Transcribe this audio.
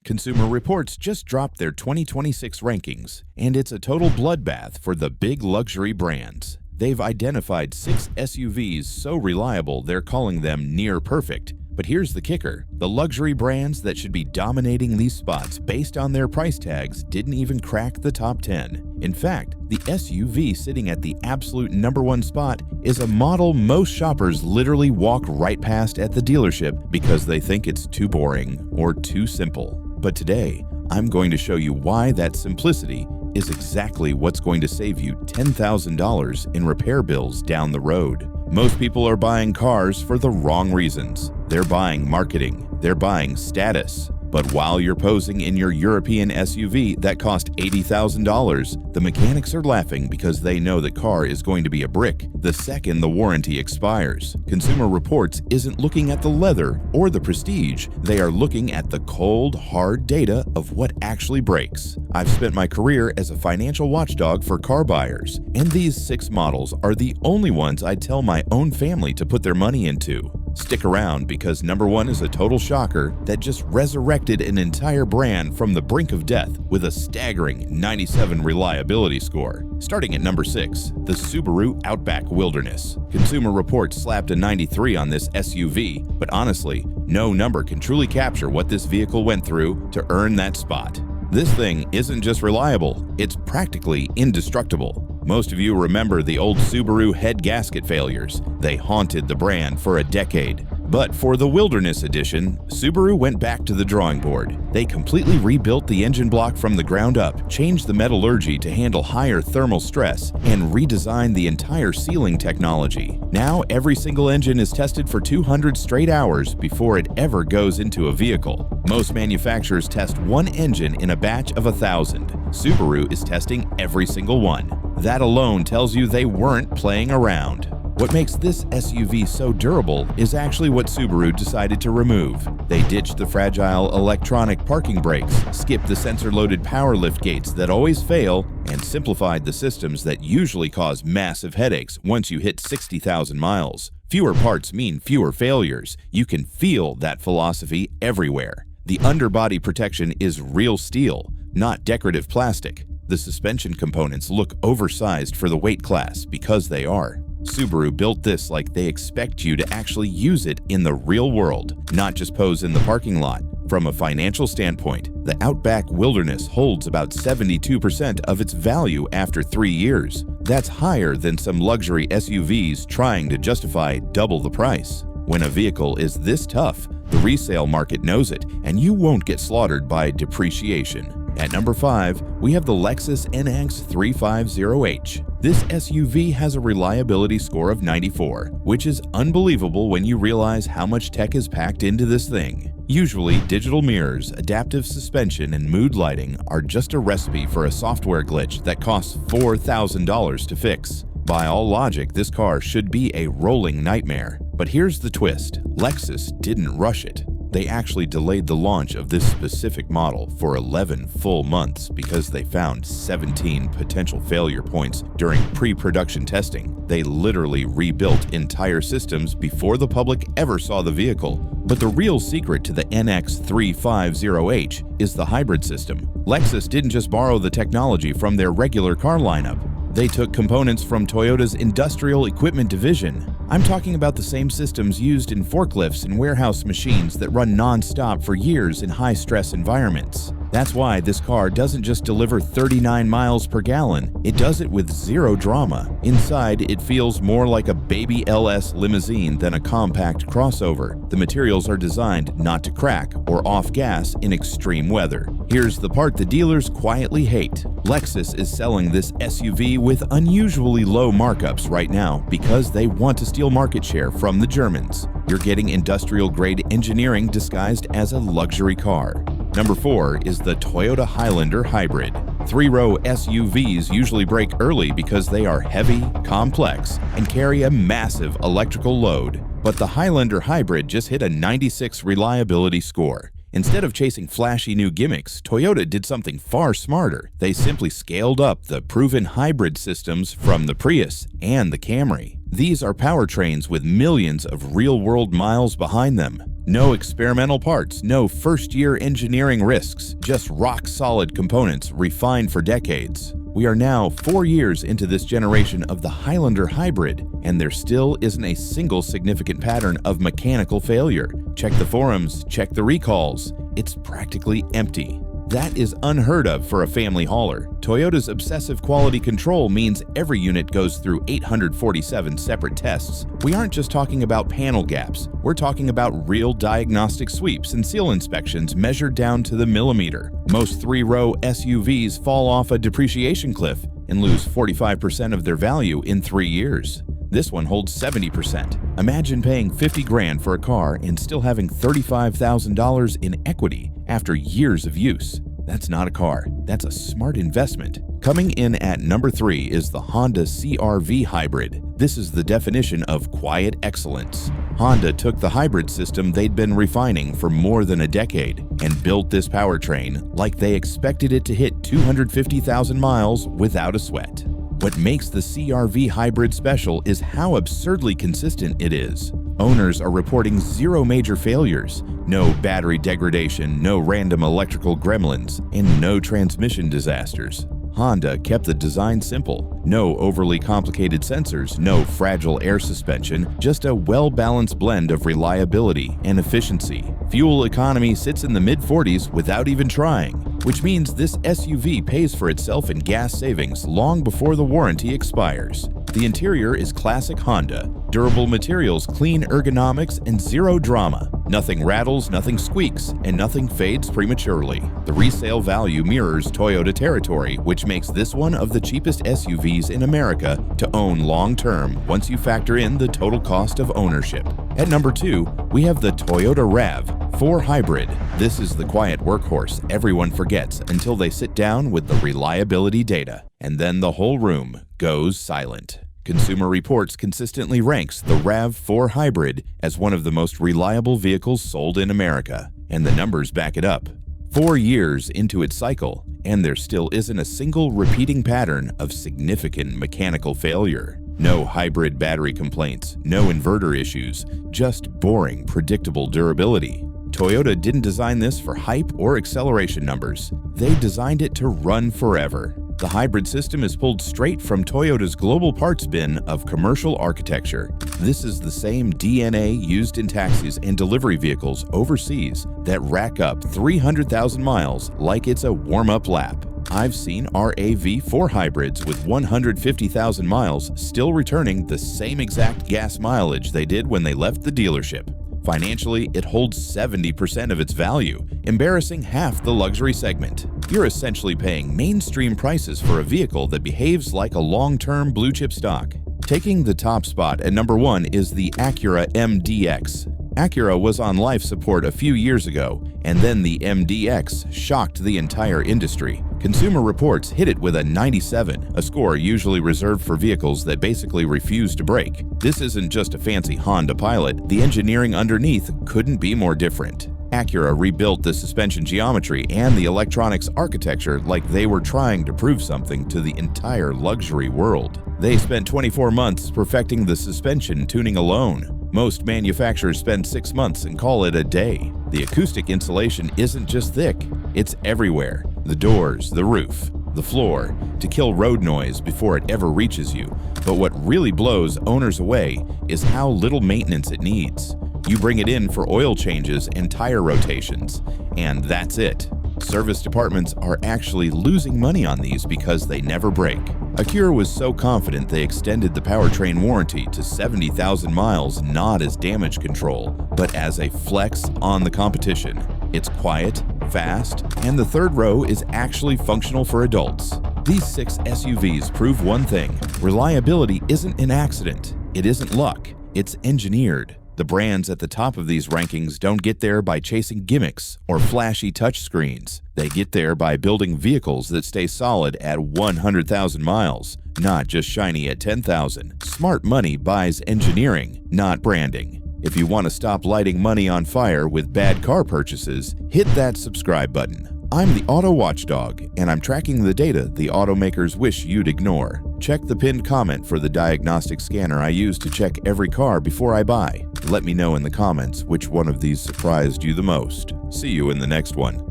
Consumer Reports just dropped their 2026 rankings, and it's a total bloodbath for the big luxury brands. They've identified 6 SUVs so reliable they're calling them near perfect. But here's the kicker. The luxury brands that should be dominating these spots based on their price tags didn't even crack the top 10. In fact, the SUV sitting at the absolute #1 spot is a model most shoppers literally walk right past at the dealership because they think it's too boring or too simple. But today, I'm going to show you why that simplicity is exactly what's going to save you $10,000 in repair bills down the road. Most people are buying cars for the wrong reasons. They're buying marketing, they're buying status. But while you're posing in your European SUV that cost $80,000, the mechanics are laughing because they know the car is going to be a brick the second the warranty expires. Consumer Reports isn't looking at the leather or the prestige. They are looking at the cold, hard data of what actually breaks. I've spent my career as a financial watchdog for car buyers, and these 6 models are the only ones I'd tell my own family to put their money into. Stick around because #1 is a total shocker that just resurrected an entire brand from the brink of death with a staggering 97 reliability score. Starting at number 6, the Subaru Outback Wilderness. Consumer Reports slapped a 93 on this SUV, but honestly, no number can truly capture what this vehicle went through to earn that spot. This thing isn't just reliable, it's practically indestructible. Most of you remember the old Subaru head gasket failures. They haunted the brand for a decade. But for the Wilderness Edition, Subaru went back to the drawing board. They completely rebuilt the engine block from the ground up, changed the metallurgy to handle higher thermal stress, and redesigned the entire sealing technology. Now every single engine is tested for 200 straight hours before it ever goes into a vehicle. Most manufacturers test one engine in a batch of 1,000. Subaru is testing every single one. That alone tells you they weren't playing around. What makes this SUV so durable is actually what Subaru decided to remove. They ditched the fragile electronic parking brakes, skipped the sensor-loaded power lift gates that always fail, and simplified the systems that usually cause massive headaches once you hit 60,000 miles. Fewer parts mean fewer failures. You can feel that philosophy everywhere. The underbody protection is real steel, not decorative plastic. The suspension components look oversized for the weight class because they are. Subaru built this like they expect you to actually use it in the real world, not just pose in the parking lot. From a financial standpoint, the Outback Wilderness holds about 72% of its value after 3 years. That's higher than some luxury SUVs trying to justify double the price. When a vehicle is this tough, the resale market knows it, and you won't get slaughtered by depreciation. At number 5, we have the Lexus NX 350H. This SUV has a reliability score of 94, which is unbelievable when you realize how much tech is packed into this thing. Usually, digital mirrors, adaptive suspension, and mood lighting are just a recipe for a software glitch that costs $4,000 to fix. By all logic, this car should be a rolling nightmare. But here's the twist. Lexus didn't rush it. They actually delayed the launch of this specific model for 11 full months because they found 17 potential failure points during pre-production testing. They literally rebuilt entire systems before the public ever saw the vehicle. But the real secret to the NX 350H is the hybrid system. Lexus didn't just borrow the technology from their regular car lineup. They took components from Toyota's Industrial Equipment division. I'm talking about the same systems used in forklifts and warehouse machines that run non-stop for years in high-stress environments. That's why this car doesn't just deliver 39 miles per gallon, it does it with zero drama. Inside, it feels more like a baby LS limousine than a compact crossover. The materials are designed not to crack or off gas in extreme weather. Here's the part the dealers quietly hate. Lexus is selling this SUV with unusually low markups right now because they want to steal market share from the Germans. You're getting industrial-grade engineering disguised as a luxury car. Number 4 is the Toyota Highlander Hybrid. 3-row SUVs usually break early because they are heavy, complex, and carry a massive electrical load. But the Highlander Hybrid just hit a 96 reliability score. Instead of chasing flashy new gimmicks, Toyota did something far smarter. They simply scaled up the proven hybrid systems from the Prius and the Camry. These are powertrains with millions of real-world miles behind them. No experimental parts, no first-year engineering risks, just rock-solid components refined for decades. We are now 4 years into this generation of the Highlander Hybrid, and there still isn't a single significant pattern of mechanical failure. Check the forums, check the recalls. It's practically empty. That is unheard of for a family hauler. Toyota's obsessive quality control means every unit goes through 847 separate tests. We aren't just talking about panel gaps. We're talking about real diagnostic sweeps and seal inspections measured down to the millimeter. Most three-row SUVs fall off a depreciation cliff and lose 45% of their value in 3 years. This one holds 70%. Imagine paying $50 grand for a car and still having $35,000 in equity after years of use. That's not a car, that's a smart investment. Coming in at number 3 is the Honda CR-V Hybrid. This is the definition of quiet excellence. Honda took the hybrid system they'd been refining for more than a decade and built this powertrain like they expected it to hit 250,000 miles without a sweat. What makes the CR-V Hybrid special is how absurdly consistent it is. Owners are reporting 0 major failures, no battery degradation, no random electrical gremlins, and no transmission disasters. Honda kept the design simple. No overly complicated sensors, no fragile air suspension, just a well-balanced blend of reliability and efficiency. Fuel economy sits in the mid-40s without even trying, which means this SUV pays for itself in gas savings long before the warranty expires. The interior is classic Honda. Durable materials, clean ergonomics, and 0 drama. Nothing rattles, nothing squeaks, and nothing fades prematurely. The resale value mirrors Toyota territory, which makes this one of the cheapest SUVs in America to own long-term once you factor in the total cost of ownership. At number 2, we have the Toyota RAV4 Hybrid. This is the quiet workhorse everyone forgets until they sit down with the reliability data, and then the whole room goes silent. Consumer Reports consistently ranks the RAV4 Hybrid as one of the most reliable vehicles sold in America, and the numbers back it up. 4 years into its cycle, and there still isn't a single repeating pattern of significant mechanical failure. No hybrid battery complaints, no inverter issues, just boring, predictable durability. Toyota didn't design this for hype or acceleration numbers. They designed it to run forever. The hybrid system is pulled straight from Toyota's global parts bin of commercial architecture. This is the same DNA used in taxis and delivery vehicles overseas that rack up 300,000 miles like it's a warm-up lap. I've seen RAV4 hybrids with 150,000 miles still returning the same exact gas mileage they did when they left the dealership. Financially, it holds 70% of its value, embarrassing half the luxury segment. You're essentially paying mainstream prices for a vehicle that behaves like a long-term blue-chip stock. Taking the top spot at number 1 is the Acura MDX. Acura was on life support a few years ago, and then the MDX shocked the entire industry. Consumer Reports hit it with a 97, a score usually reserved for vehicles that basically refuse to brake. This isn't just a fancy Honda Pilot, the engineering underneath couldn't be more different. Acura rebuilt the suspension geometry and the electronics architecture like they were trying to prove something to the entire luxury world. They spent 24 months perfecting the suspension tuning alone. Most manufacturers spend 6 months and call it a day. The acoustic insulation isn't just thick, it's everywhere. The doors, the roof, the floor, to kill road noise before it ever reaches you. But what really blows owners away is how little maintenance it needs. You bring it in for oil changes and tire rotations, and that's it. Service departments are actually losing money on these because they never break. Acura was so confident they extended the powertrain warranty to 70,000 miles not as damage control, but as a flex on the competition. It's quiet, fast, and the third row is actually functional for adults. These 6 SUVs prove one thing: reliability isn't an accident, it isn't luck, it's engineered. The brands at the top of these rankings don't get there by chasing gimmicks or flashy touchscreens. They get there by building vehicles that stay solid at 100,000 miles, not just shiny at 10,000. Smart money buys engineering, not branding. If you want to stop lighting money on fire with bad car purchases, hit that subscribe button. I'm the Auto Watchdog, and I'm tracking the data the automakers wish you'd ignore. Check the pinned comment for the diagnostic scanner I use to check every car before I buy. Let me know in the comments which one of these surprised you the most. See you in the next one.